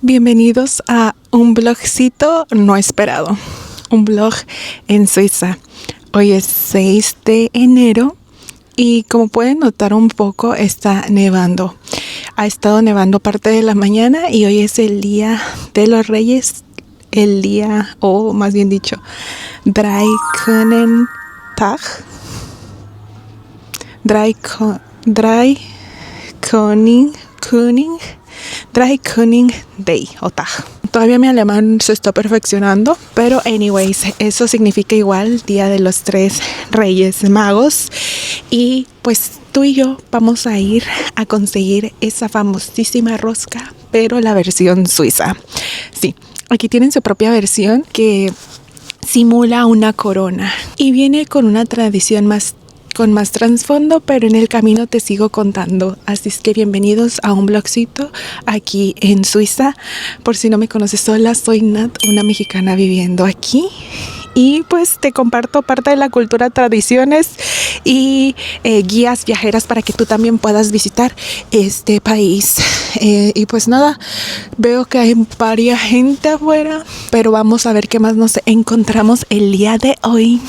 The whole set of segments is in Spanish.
Bienvenidos a un vlogcito no esperado, un vlog en Suiza. Hoy es 6 de enero y como pueden notar un poco está nevando. Ha estado nevando parte de la mañana y hoy es el día de los Reyes, el día, o más bien dicho, Dreikoningtag. Dreikönig Day o Tag. Todavía mi alemán se está perfeccionando, pero anyways, eso significa igual Día de los Tres Reyes Magos. Y pues tú y yo vamos a ir a conseguir esa famosísima rosca, pero la versión suiza. Sí, aquí tienen su propia versión que simula una corona y viene con una tradición con más trasfondo, pero en el camino te sigo contando. Así es que bienvenidos a un vlogcito aquí en Suiza. Por si no me conoces, hola, soy Nat, una mexicana viviendo aquí. Y pues te comparto parte de la cultura, tradiciones y guías viajeras para que tú también puedas visitar este país. Y pues nada, veo que hay varias gente afuera, pero vamos a ver qué más nos encontramos el día de hoy.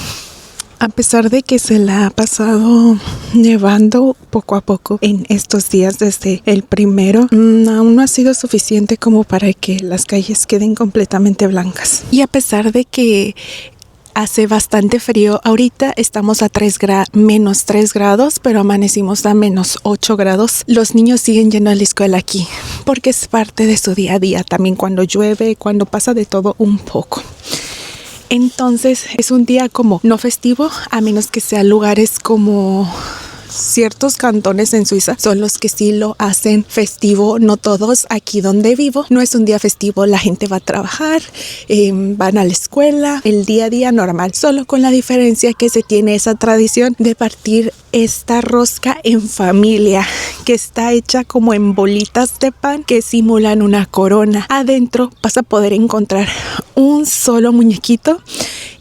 A pesar de que se la ha pasado nevando poco a poco en estos días desde el primero, aún no ha sido suficiente como para que las calles queden completamente blancas. Y a pesar de que hace bastante frío, ahorita estamos a menos 3 grados, pero amanecimos a menos 8 grados. Los niños siguen yendo a la escuela aquí porque es parte de su día a día, también cuando llueve, cuando pasa de todo un poco. Entonces es un día como no festivo, a menos que sean lugares como ciertos cantones en Suiza son los que sí lo hacen festivo, no todos. Aquí donde vivo no es un día festivo, la gente va a trabajar, van a la escuela, el día a día normal, solo con la diferencia que se tiene esa tradición de partir esta rosca en familia, que está hecha como en bolitas de pan que simulan una corona. Adentro vas a poder encontrar un solo muñequito.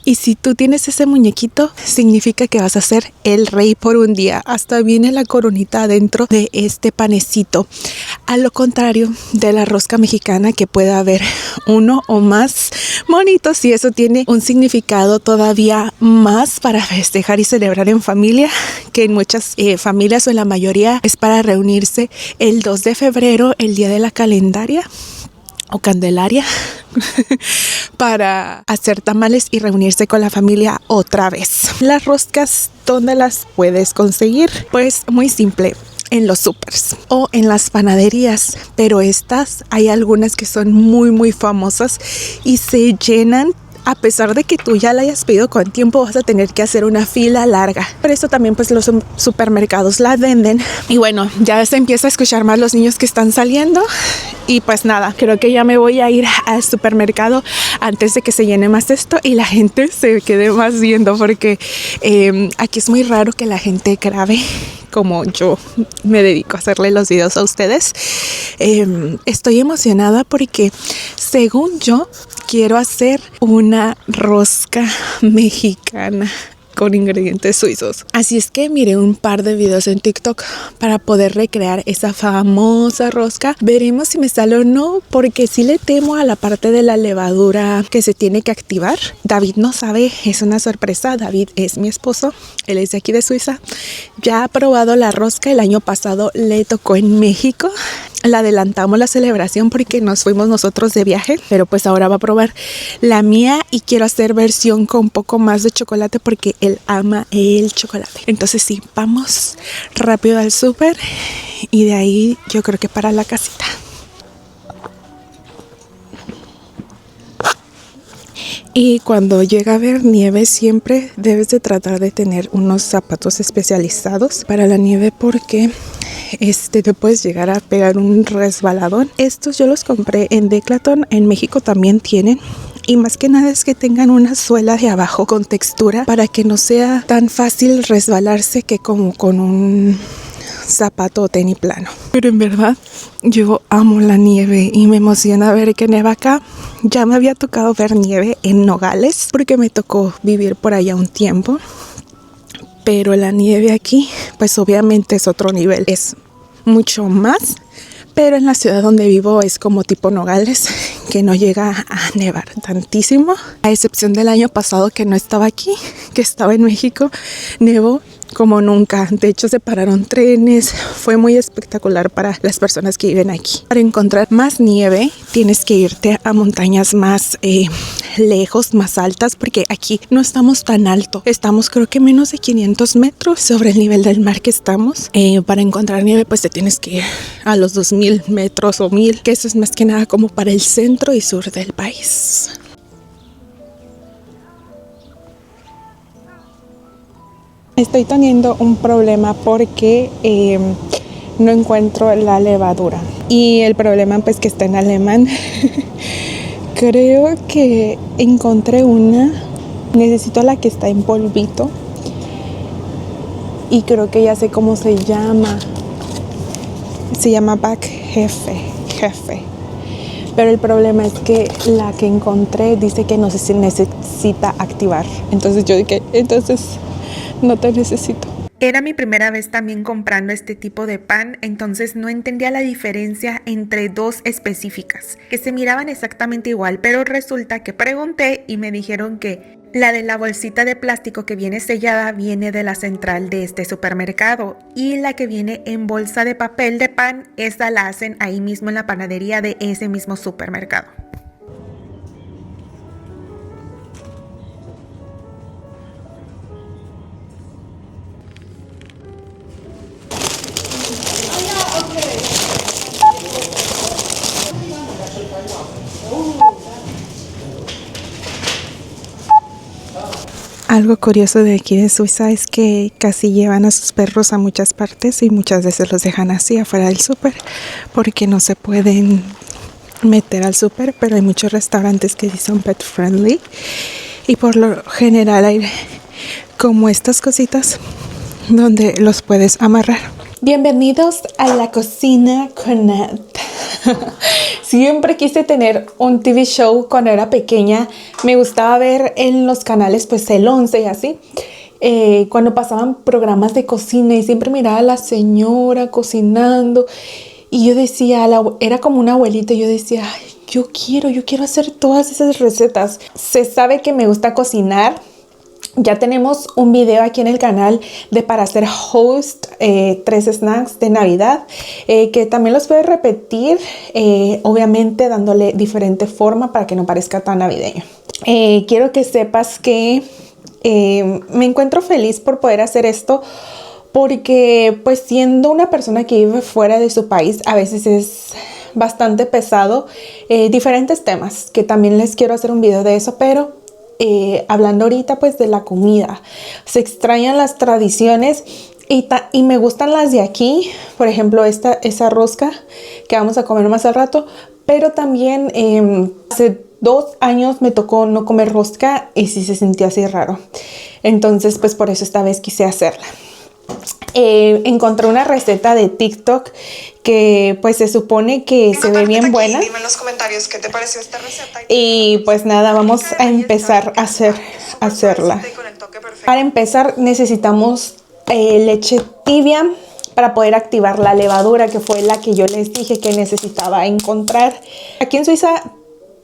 Y si tú tienes ese muñequito, significa que vas a ser el rey por un día. Hasta viene la coronita adentro de este panecito. A lo contrario de la rosca mexicana, que puede haber uno o más monitos, y eso tiene un significado todavía más para festejar y celebrar en familia, que en muchas familias o en la mayoría es para reunirse el 2 de febrero, el día de la calendaria o Candelaria, para hacer tamales y reunirse con la familia otra vez. Las roscas, ¿dónde las puedes conseguir? Pues muy simple, en los supers o en las panaderías, pero hay algunas que son muy famosas y se llenan. A pesar de que tú ya la hayas pedido con tiempo, vas a tener que hacer una fila larga. Por eso también pues los supermercados la venden. Y bueno, ya se empieza a escuchar más los niños que están saliendo. Y pues nada, creo que ya me voy a ir al supermercado antes de que se llene más esto y la gente se quede más viendo, porque aquí es muy raro que la gente grabe como yo me dedico a hacerle los videos a ustedes. Estoy emocionada porque, según yo, quiero hacer una rosca mexicana con ingredientes suizos. Así es que miré un par de videos en TikTok para poder recrear esa famosa rosca. Veremos si me sale o no, porque sí le temo a la parte de la levadura que se tiene que activar. David no sabe, es una sorpresa. David es mi esposo, él es de aquí de Suiza. Ya ha probado la rosca, el año pasado le tocó en México. La adelantamos la celebración porque nos fuimos nosotros de viaje, pero pues ahora va a probar la mía y quiero hacer versión con un poco más de chocolate porque él ama el chocolate. Entonces sí, vamos rápido al súper y de ahí yo creo que para la casita. Y cuando llega a haber nieve, siempre debes de tratar de tener unos zapatos especializados para la nieve, porque te puedes llegar a pegar un resbaladón. Estos yo los compré en Decathlon, en México también tienen. Y más que nada es que tengan una suela de abajo con textura para que no sea tan fácil resbalarse que como con un zapato o tenis plano. Pero en verdad yo amo la nieve y me emociona ver que neva acá. Ya me había tocado ver nieve en Nogales porque me tocó vivir por allá un tiempo, pero la nieve aquí pues obviamente es otro nivel, es mucho más. Pero en la ciudad donde vivo es como tipo Nogales, que no llega a nevar tantísimo. A excepción del año pasado que no estaba aquí, que estaba en México, nevó como nunca. De hecho, se pararon trenes. Fue muy espectacular para las personas que viven aquí. Para encontrar más nieve, tienes que irte a montañas más lejos, más altas, porque aquí no estamos tan alto. Estamos creo que menos de 500 metros sobre el nivel del mar que estamos. Para encontrar nieve, pues te tienes que ir a los 2000 metros o 1000, que eso es más que nada como para el centro y sur del país. Estoy teniendo un problema porque no encuentro la levadura. Y el problema pues que está en alemán. Creo que encontré una. Necesito la que está en polvito. Y creo que ya sé cómo se llama. Se llama Backhefe. Pero el problema es que la que encontré dice que no se necesita activar. Entonces yo dije, no te necesito. Era mi primera vez también comprando este tipo de pan, entonces no entendía la diferencia entre dos específicas, que se miraban exactamente igual, pero resulta que pregunté y me dijeron que la de la bolsita de plástico que viene sellada viene de la central de este supermercado y la que viene en bolsa de papel de pan, esa la hacen ahí mismo en la panadería de ese mismo supermercado. Algo curioso de aquí de Suiza es que casi llevan a sus perros a muchas partes y muchas veces los dejan así afuera del súper porque no se pueden meter al súper, pero hay muchos restaurantes que sí son pet friendly y por lo general hay como estas cositas donde los puedes amarrar. Bienvenidos a la cocina con Nat. Siempre quise tener un TV show cuando era pequeña. Me gustaba ver en los canales, pues el 11 y así, cuando pasaban programas de cocina y siempre miraba a la señora cocinando y yo decía, era como una abuelita, yo decía, ay, yo quiero hacer todas esas recetas. Se sabe que me gusta cocinar. Ya tenemos un video aquí en el canal de para hacer host 3 snacks de Navidad que también los puedes repetir, obviamente dándole diferente forma para que no parezca tan navideño. Quiero que sepas que me encuentro feliz por poder hacer esto porque pues siendo una persona que vive fuera de su país a veces es bastante pesado diferentes temas que también les quiero hacer un video de eso, pero hablando ahorita pues de la comida, se extrañan las tradiciones y me gustan las de aquí, por ejemplo esa rosca que vamos a comer más al rato, pero también hace 2 años me tocó no comer rosca y sí se sentía así raro, entonces pues por eso esta vez quise hacerla. Encontré una receta de TikTok que pues se supone que se ve bien buena. Dime en los comentarios qué te pareció esta receta. Y pues nada, vamos a empezar a hacerla. Para empezar necesitamos leche tibia para poder activar la levadura, que fue la que yo les dije que necesitaba encontrar. Aquí en Suiza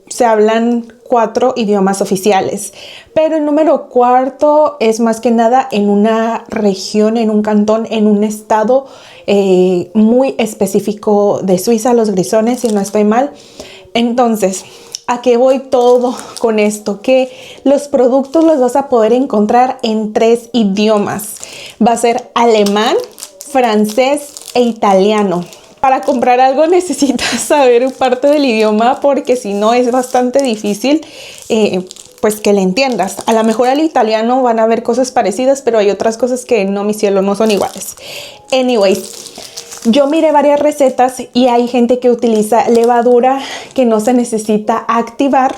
se hablan 4 idiomas oficiales, pero el número 4 es más que nada en una región, en un cantón, en un estado muy específico de Suiza, los Grisones, si no estoy mal. Entonces, ¿a qué voy todo con esto? Que los productos los vas a poder encontrar en 3 idiomas. Va a ser alemán, francés e italiano. Para comprar algo necesitas saber parte del idioma porque si no es bastante difícil pues que le entiendas. A lo mejor al italiano van a haber cosas parecidas, pero hay otras cosas que no, mi cielo, no son iguales. Anyways, yo miré varias recetas y hay gente que utiliza levadura que no se necesita activar.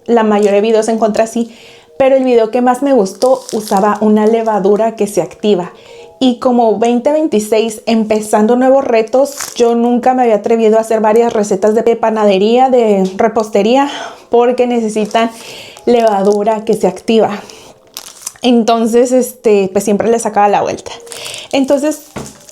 La mayoría de videos encontré así, pero el video que más me gustó usaba una levadura que se activa. Y como 2026, empezando nuevos retos, yo nunca me había atrevido a hacer varias recetas de panadería, de repostería, porque necesitan levadura que se activa. Entonces, pues siempre le sacaba la vuelta. Entonces,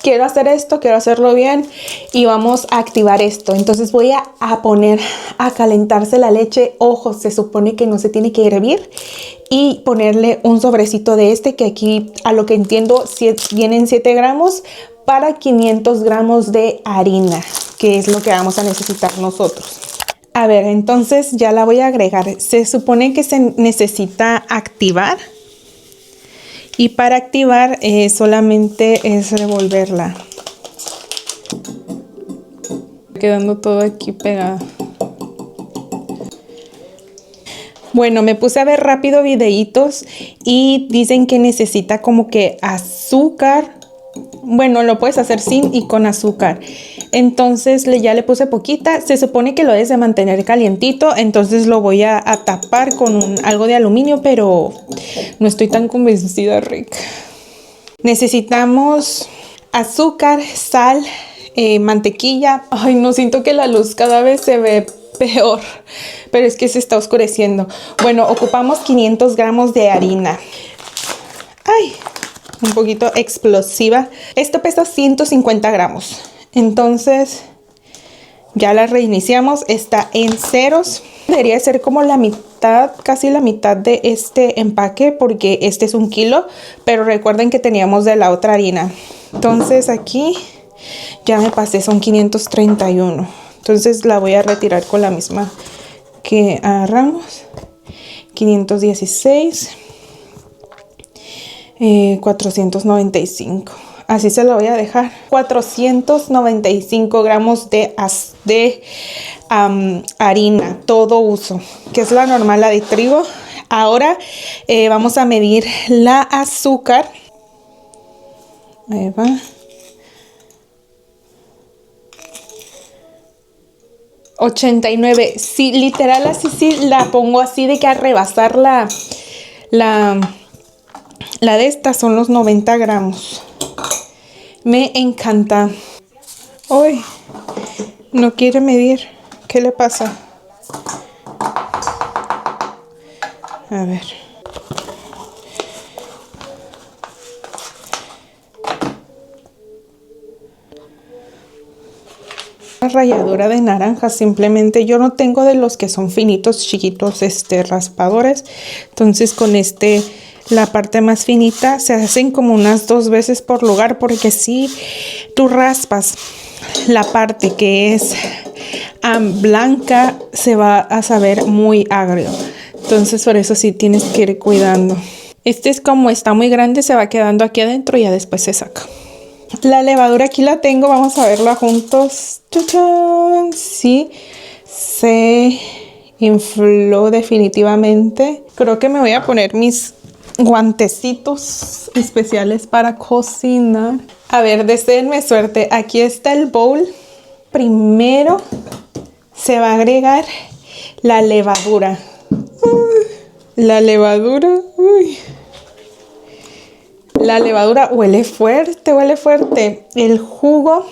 quiero hacer esto, quiero hacerlo bien y vamos a activar esto. Entonces voy a poner a calentarse la leche. Ojo, se supone que no se tiene que hervir. Y ponerle un sobrecito de este, que aquí a lo que entiendo vienen 7 gramos para 500 gramos de harina, que es lo que vamos a necesitar nosotros. A ver, entonces ya la voy a agregar. Se supone que se necesita activar. Y para activar solamente es revolverla. Quedando todo aquí pegado. Bueno, me puse a ver rápido videitos y dicen que necesita como que azúcar. Bueno, lo puedes hacer sin y con azúcar. Entonces ya le puse poquita. Se supone que lo debes de mantener calientito. Entonces lo voy a tapar con algo de aluminio, pero no estoy tan convencida, Rick. Necesitamos azúcar, sal, mantequilla. Ay, no, siento que la luz cada vez se ve peor, pero es que se está oscureciendo. Bueno, ocupamos 500 gramos de harina. Ay, un poquito explosiva. Esto pesa 150 gramos. Entonces ya la reiniciamos. Está en ceros. Debería ser como la mitad, casi la mitad de este empaque, porque este es 1 kilo, pero recuerden que teníamos de la otra harina. Entonces aquí ya me pasé, son 531. Entonces la voy a retirar con la misma que agarramos. 516. 495. Así se lo voy a dejar. 495 gramos de harina, todo uso, que es la normal, la de trigo. Ahora vamos a medir la azúcar. Ahí va. $89. Sí, literal, así sí la pongo así de que a rebasar la de estas son los 90 gramos. Me encanta. Uy, no quiere medir. ¿Qué le pasa? A ver. Ralladura de naranja, simplemente yo no tengo de los que son finitos, chiquitos, raspadores. Entonces con la parte más finita se hacen como unas 2 veces por lugar, porque si tú raspas la parte que es blanca, se va a saber muy agrio. Entonces por eso sí tienes que ir cuidando. Es como está muy grande, se va quedando aquí adentro y ya después se saca. La levadura aquí la tengo, vamos a verla juntos. ¡Chachán! Sí, se infló definitivamente. Creo que me voy a poner mis guantecitos especiales para cocinar. A ver, deseenme suerte. Aquí está el bowl. Primero se va a agregar la levadura. La levadura. Uy. La levadura huele fuerte, huele fuerte. El jugo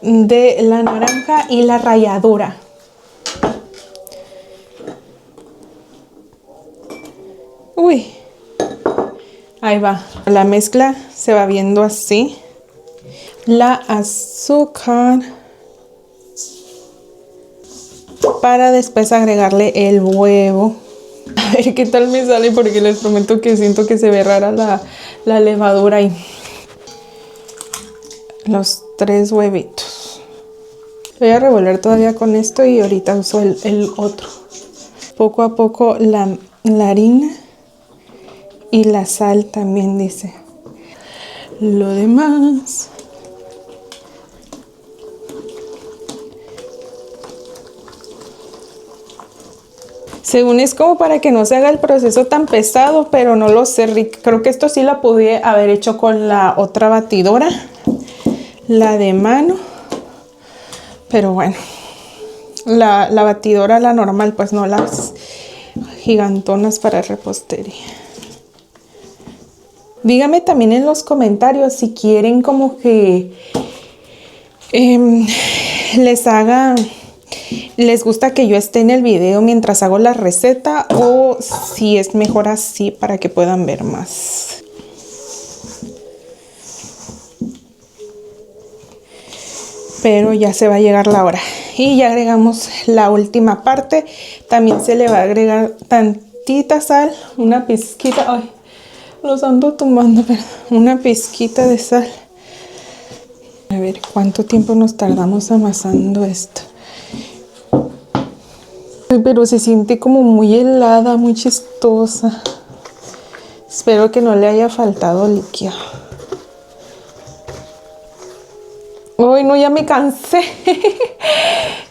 de la naranja y la ralladura. Uy, ahí va. La mezcla se va viendo así. La azúcar. Para después agregarle el huevo. A ver qué tal me sale, porque les prometo que siento que se ve rara la levadura y los 3 huevitos. Voy a revolver todavía con esto y ahorita uso el otro. Poco a poco la harina y la sal también, dice. Lo demás. Según es como para que no se haga el proceso tan pesado, pero no lo sé, Rick. Creo que esto sí la pude haber hecho con la otra batidora, la de mano. Pero bueno, la batidora, la normal, pues no las gigantonas para repostería. Díganme también en los comentarios si quieren como que les gusta que yo esté en el video mientras hago la receta, o si es mejor así para que puedan ver más. pero ya se va a llegar la hora. Y ya agregamos la última parte. También se le va a agregar tantita sal, una pizquita. Ay, los ando tomando, pero una pizquita de sal. A ver cuánto tiempo nos tardamos amasando esto. Ay, pero se siente como muy helada, muy chistosa. Espero que no le haya faltado líquido. Ay, no, ya me cansé.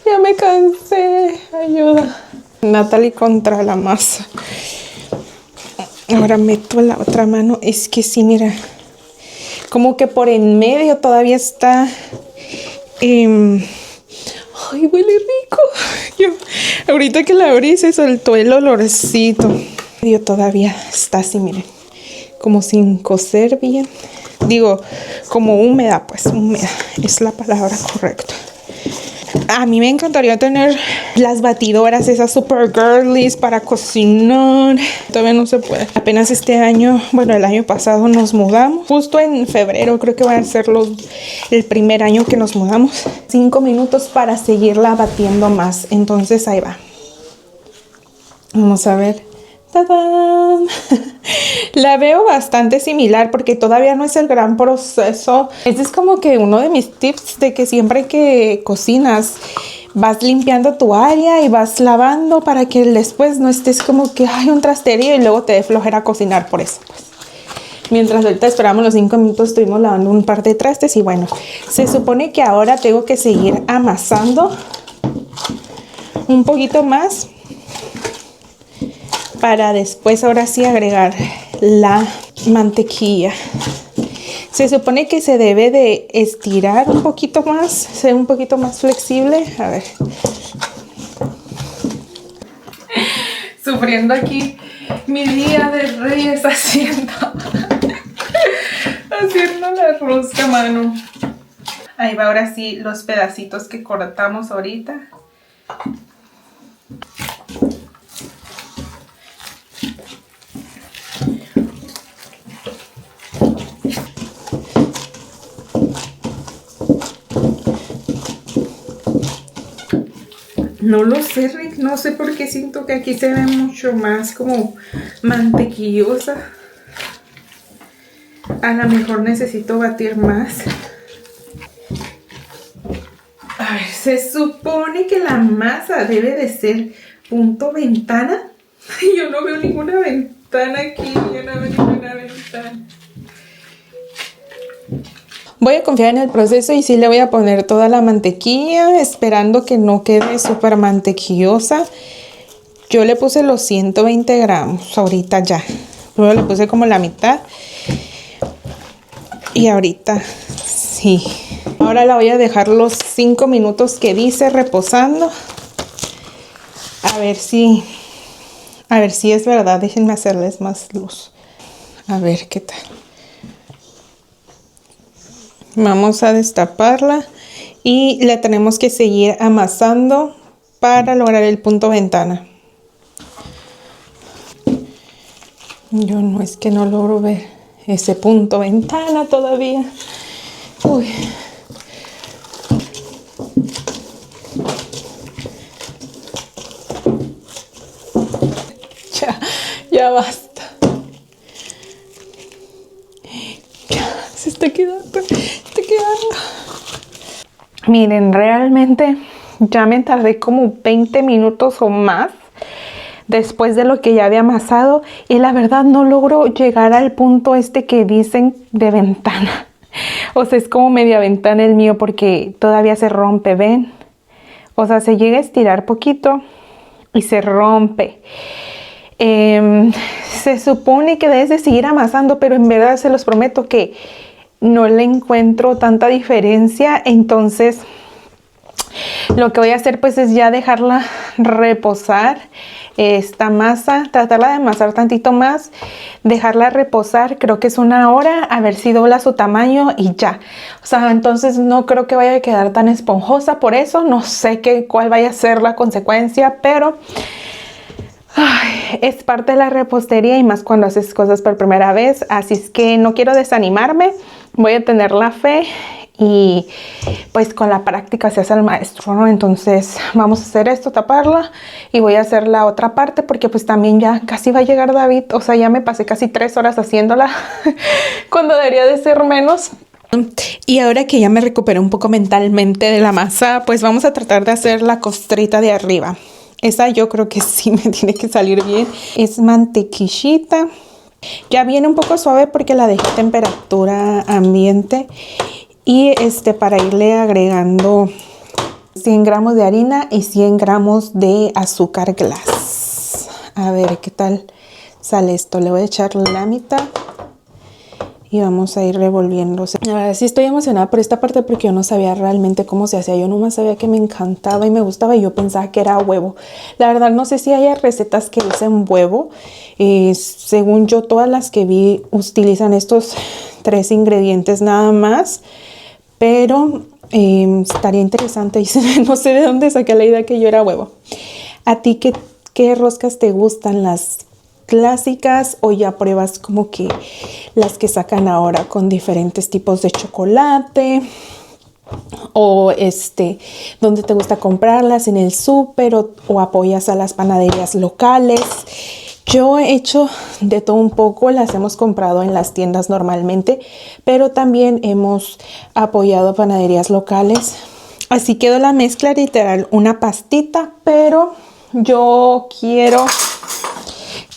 Ya me cansé. Ayuda. Natalie contra la masa. Ahora meto la otra mano. Es que sí, mira. Como que por en medio todavía está... ay, huele rico. Ahorita que la abrí se soltó el olorcito. Todavía está así, miren. Como sin cocer bien. Digo, como húmeda, pues húmeda. Es la palabra correcta. A mí me encantaría tener las batidoras esas super girlies para cocinar. Todavía no se puede. Apenas este año, bueno, el año pasado nos mudamos. Justo en febrero creo que va a ser el primer año que nos mudamos. 5 minutos para seguirla batiendo más. Entonces ahí va. Vamos a ver. ¡Tadán! La veo bastante similar porque todavía no es el gran proceso. Este es como que uno de mis tips de que siempre que cocinas vas limpiando tu área y vas lavando para que después no estés como que hay un trasterío y luego te dé flojera cocinar por eso. Pues. Mientras ahorita esperamos los 5 minutos estuvimos lavando un par de trastes y bueno, se supone que ahora tengo que seguir amasando un poquito más para después ahora sí agregar la mantequilla. Se supone que se debe de estirar un poquito más, ser un poquito más flexible. A ver. Sufriendo aquí mi día de Reyes haciendo la rosca, mano. Ahí va ahora sí los pedacitos que cortamos ahorita. No lo sé, Rick, no sé por qué siento que aquí se ve mucho más como mantequillosa. A lo mejor necesito batir más. A ver, se supone que la masa debe de ser punto ventana. Yo no veo ninguna ventana aquí, yo no veo ninguna ventana. Voy a confiar en el proceso y sí le voy a poner toda la mantequilla, esperando que no quede súper mantequillosa. Yo le puse los 120 gramos ahorita ya. Luego le puse como la mitad. Y ahorita sí. Ahora la voy a dejar los 5 minutos que dice reposando. A ver si es verdad. Déjenme hacerles más luz. A ver qué tal. Vamos a destaparla y la tenemos que seguir amasando para lograr el punto ventana. Yo no es que no logro ver ese punto ventana todavía. Uy. Ya basta. Se está quedando. Miren, realmente ya me tardé como 20 minutos o más después de lo que ya había amasado y la verdad no logro llegar al punto este que dicen de ventana. O sea, es como media ventana el mío porque todavía se rompe, ¿ven? O sea, se llega a estirar poquito y se rompe. Se supone que debes de seguir amasando, pero en verdad se los prometo que no le encuentro tanta diferencia. Entonces lo que voy a hacer pues es ya dejarla reposar esta masa, tratarla de amasar tantito más, dejarla reposar, creo que es 1 hora, a ver si dobla su tamaño y ya. O sea, entonces no creo que vaya a quedar tan esponjosa, por eso no sé cuál vaya a ser la consecuencia, pero ay, es parte de la repostería y más cuando haces cosas por primera vez, así es que no quiero desanimarme, voy a tener la fe y pues con la práctica se hace el maestro, ¿no? Entonces vamos a hacer esto, taparla, y voy a hacer la otra parte porque pues también ya casi va a llegar David. O sea, ya me pasé casi 3 horas haciéndola cuando debería de ser menos. Y ahora que ya me recuperé un poco mentalmente de la masa, pues vamos a tratar de hacer la costrita de arriba. Esa yo creo que sí me tiene que salir bien. Es mantequillita. Ya viene un poco suave porque la dejé a temperatura ambiente. Y para irle agregando 100 gramos de harina y 100 gramos de azúcar glass. A ver qué tal sale esto. Le voy a echar la mitad y vamos a ir revolviendo. A ver, sí estoy emocionada por esta parte porque yo no sabía realmente cómo se hacía. Yo nomás sabía que me encantaba y me gustaba, y yo pensaba que era huevo. La verdad no sé si hay recetas que usen huevo. Según yo, todas las que vi utilizan estos 3 ingredientes nada más. Pero estaría interesante. No sé de dónde saqué la idea que yo era huevo. ¿A ti qué roscas te gustan? ¿Las clásicas o ya pruebas como que las que sacan ahora con diferentes tipos de chocolate? O ¿dónde te gusta comprarlas? ¿En el súper o apoyas a las panaderías locales? Yo he hecho de todo un poco, las hemos comprado en las tiendas normalmente, pero también hemos apoyado panaderías locales. Así quedó la mezcla, literal, una pastita, pero yo quiero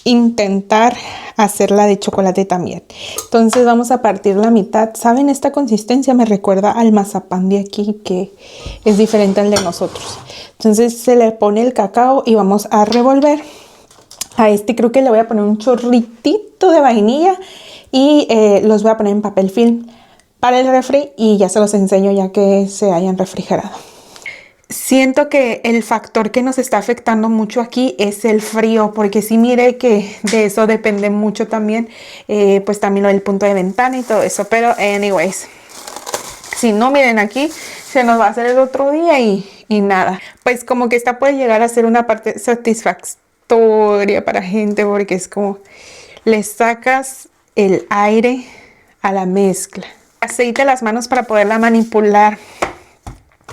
intentar hacerla de chocolate también. Entonces vamos a partir la mitad. ¿Saben? Esta consistencia me recuerda al mazapán de aquí, que es diferente al de nosotros. Entonces se le pone el cacao y vamos a revolver. A creo que le voy a poner un chorritito de vainilla y los voy a poner en papel film para el refri, y ya se los enseño ya que se hayan refrigerado. Siento que el factor que nos está afectando mucho aquí es el frío, porque sí, mire que de eso depende mucho también, pues también lo del punto de ventana y todo eso. Pero anyways, si no, miren, aquí se nos va a hacer el otro día y nada. Pues como que esta puede llegar a ser una parte satisfactoria para gente, porque es como le sacas el aire a la mezcla. Aceite a las manos para poderla manipular.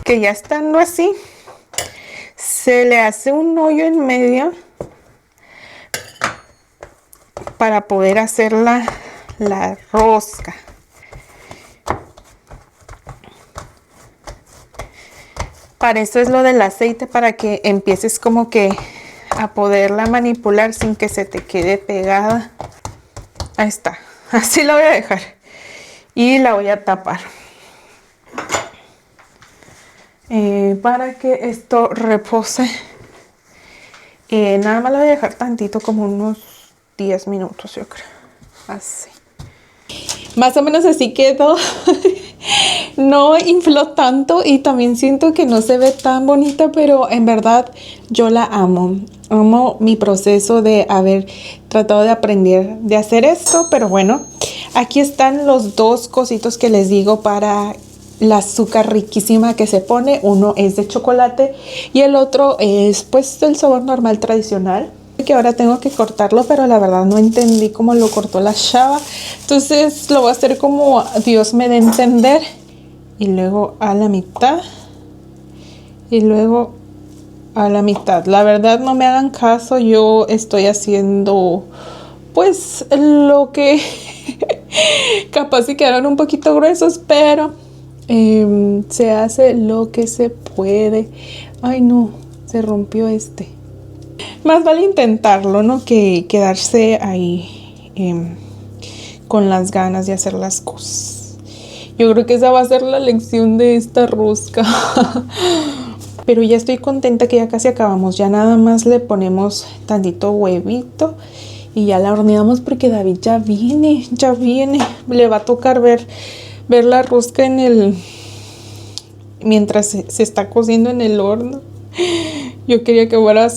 Que ya estando así, se le hace un hoyo en medio para poder hacer la rosca. Para eso es lo del aceite, para que empieces como que a poderla manipular sin que se te quede pegada. Ahí está, así la voy a dejar y la voy a tapar. Para que esto repose. Nada más lo voy a dejar tantito, como unos 10 minutos yo creo. Así. Más o menos así quedó. No infló tanto y también siento que no se ve tan bonita, pero en verdad yo la amo. Amo mi proceso de haber tratado de aprender de hacer esto, pero bueno, aquí están los 2 cositos que les digo para el azúcar riquísima que se pone. Uno es de chocolate y el otro es pues el sabor normal tradicional, que ahora tengo que cortarlo, pero la verdad no entendí cómo lo cortó la chava, entonces lo voy a hacer como Dios me dé a entender, y luego a la mitad y luego a la mitad. La verdad no me hagan caso, yo estoy haciendo pues lo que capaz si quedaron un poquito gruesos, pero se hace lo que se puede. Ay no, se rompió Más vale intentarlo, ¿no? Que quedarse ahí con las ganas de hacer las cosas. Yo creo que esa va a ser la lección de esta rosca. Pero ya estoy contenta que ya casi acabamos. Ya nada más le ponemos tantito huevito y ya la horneamos, porque David ya viene. Le va a tocar ver la rosca mientras se está cociendo en el horno. Yo quería que fuera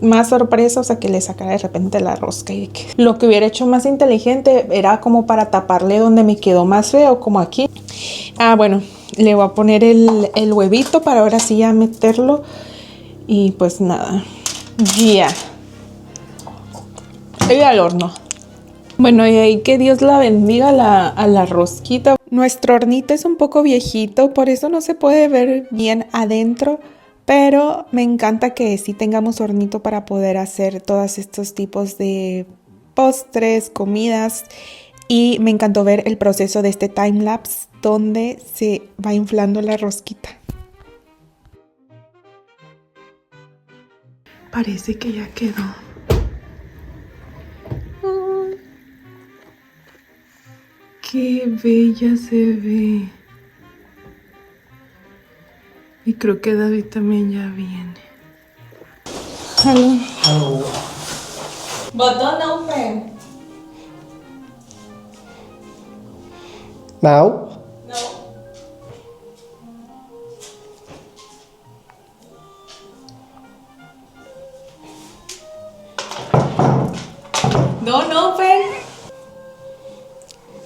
más sorpresa, o sea, que le sacara de repente la rosca. Y lo que hubiera hecho más inteligente era como para taparle donde me quedó más feo, como aquí. Bueno, le voy a poner el huevito para ahora sí ya meterlo. Y pues nada, ya. Y al horno. Bueno, y ahí que Dios la bendiga a la rosquita. Nuestro hornito es un poco viejito, por eso no se puede ver bien adentro, pero me encanta que sí tengamos hornito para poder hacer todos estos tipos de postres, comidas. Y me encantó ver el proceso de este time lapse donde se va inflando la rosquita. Parece que ya quedó. ¡Qué bella se ve! Y creo que David también ya viene. Hello. Hello. But don't open. Now? No. Don't open.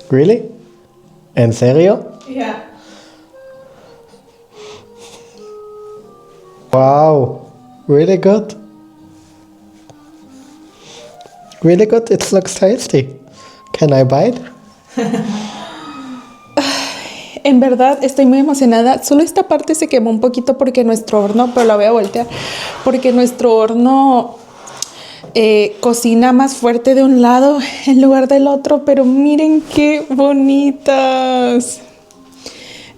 Really? ¿En serio? Yeah. Wow. Really good. Really good. It looks tasty. Can I bite? En verdad estoy muy emocionada. Solo esta parte se quemó un poquito porque nuestro horno, pero la voy a voltear, porque nuestro horno cocina más fuerte de un lado en lugar del otro, pero miren qué bonitas.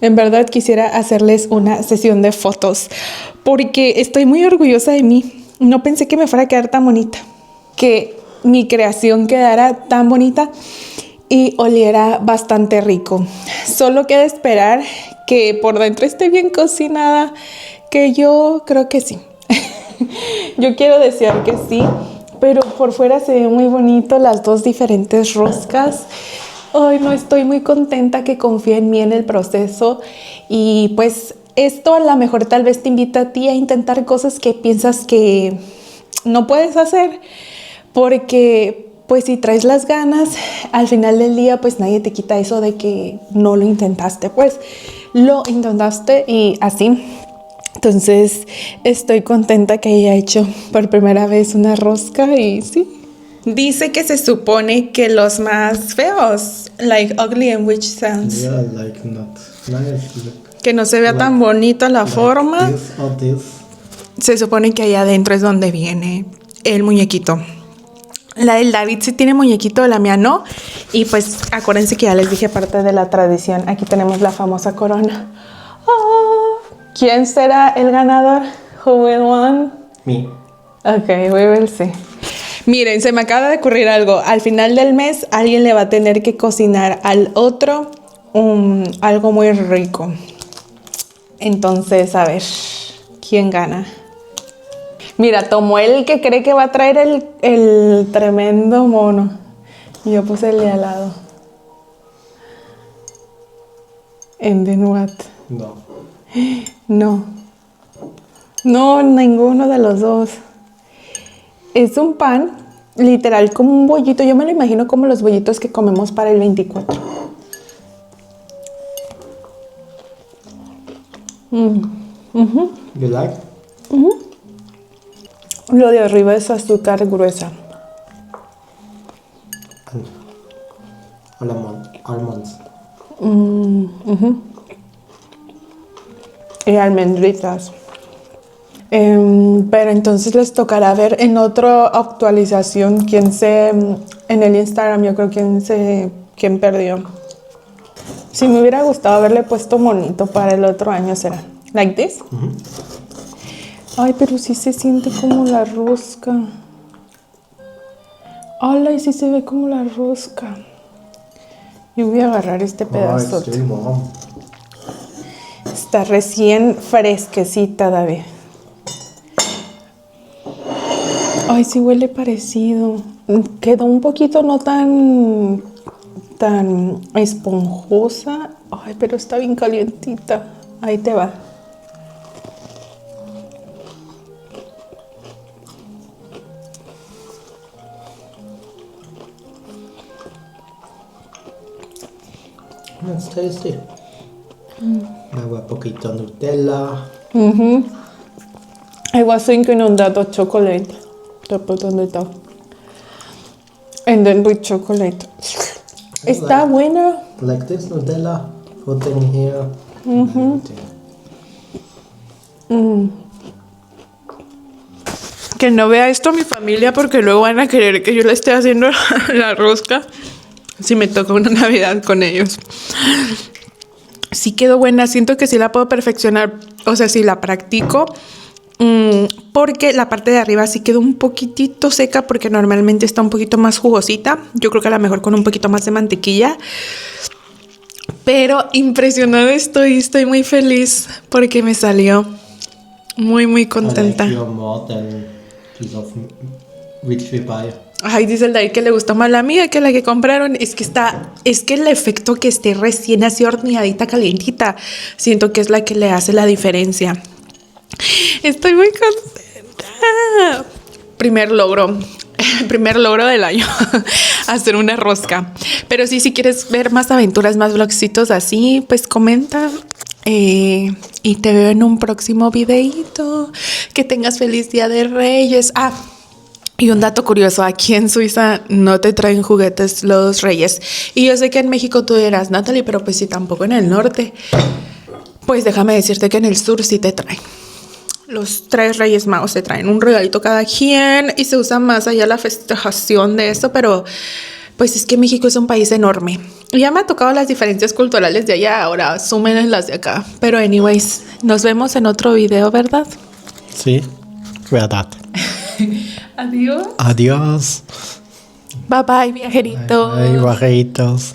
En verdad quisiera hacerles una sesión de fotos porque estoy muy orgullosa de mí. No pensé que me fuera a quedar tan bonita, que mi creación quedara tan bonita y oliera bastante rico. Solo queda esperar que por dentro esté bien cocinada, que yo creo que sí. Yo quiero desear que sí, pero por fuera se ve muy bonito las dos diferentes roscas. Ay, no, estoy muy contenta que confíe en mí en el proceso y pues esto a lo mejor tal vez te invita a ti a intentar cosas que piensas que no puedes hacer, porque pues si traes las ganas, al final del día pues nadie te quita eso de que no lo intentaste, pues lo intentaste y así. Entonces estoy contenta que haya hecho por primera vez una rosca y sí. Dice que se supone que los más feos, like ugly and witch sounds, Yeah, like not nice. que no se vea tan bonita la forma, This or this. se supone que allá adentro es donde viene el muñequito. La del David sí tiene muñequito, la mía no. Y pues acuérdense que ya les dije parte de la tradición. Aquí tenemos la famosa corona. Oh, ¿quién será el ganador? Who will win? Me. Ok, we will see. Miren, se me acaba de ocurrir algo. Al final del mes alguien le va a tener que cocinar al otro algo muy rico. Entonces, a ver, ¿quién gana? Mira, tomó el que cree que va a traer el tremendo mono. Y yo puse el de al lado. And then what? No. No. No, ninguno de los dos. Es un pan, literal, como un bollito. Yo me lo imagino como los bollitos que comemos para el 24. You like? Lo de arriba es azúcar gruesa. Almonds. Y almendritas. Pero entonces les tocará ver en otra actualización en el Instagram, yo creo quién perdió. Si me hubiera gustado haberle puesto monito para el otro año será. Like this. Ay, pero sí se siente como la rosca. Hola, y sí se ve como la rosca. Yo voy a agarrar este pedazo. it's really warm. Está recién fresquecita, David. Ay, sí huele parecido. Quedó un poquito no tan esponjosa. Ay, pero está bien calientita. Ahí te va. It's tasty. Agua, poquito Nutella. I was thinking on that chocolate. ¿Dónde está? And then with chocolate. Está buena. Like this Nutella putting here. Que no vea esto mi familia porque luego van a querer que yo le esté haciendo la rosca si me toca una Navidad con ellos. Sí quedó buena, siento que sí la puedo perfeccionar, o sea, si la practico, porque la parte de arriba sí quedó un poquitito seca porque normalmente está un poquito más jugosita. Yo creo que a lo mejor con un poquito más de mantequilla. Pero impresionada estoy muy feliz porque me salió muy contenta. I like your more than piece of which we buy. Ay, dice el David que le gustó más la mía que la que compraron. Es que el efecto que esté recién así horneadita, calientita, siento que es la que le hace la diferencia. Estoy muy contenta. Primer logro del año, hacer una rosca. Pero sí, si quieres ver más aventuras, más vlogcitos así, pues comenta. Y te veo en un próximo videito. Que tengas feliz Día de Reyes. Y un dato curioso, aquí en Suiza no te traen juguetes los Reyes. Y yo sé que en México tú dirás, Natalie, pero pues sí, tampoco en el norte. Pues déjame decirte que en el sur sí te traen. Los 3 Reyes Magos se traen un regalito cada quien y se usa más allá la festejación de eso, pero pues es que México es un país enorme. Ya me ha tocado las diferencias culturales de allá, ahora sumen las de acá. Pero anyways, nos vemos en otro video, ¿verdad? Sí, verdad. Adiós. Adiós. Bye bye, viajeritos. Bye, viajeritos.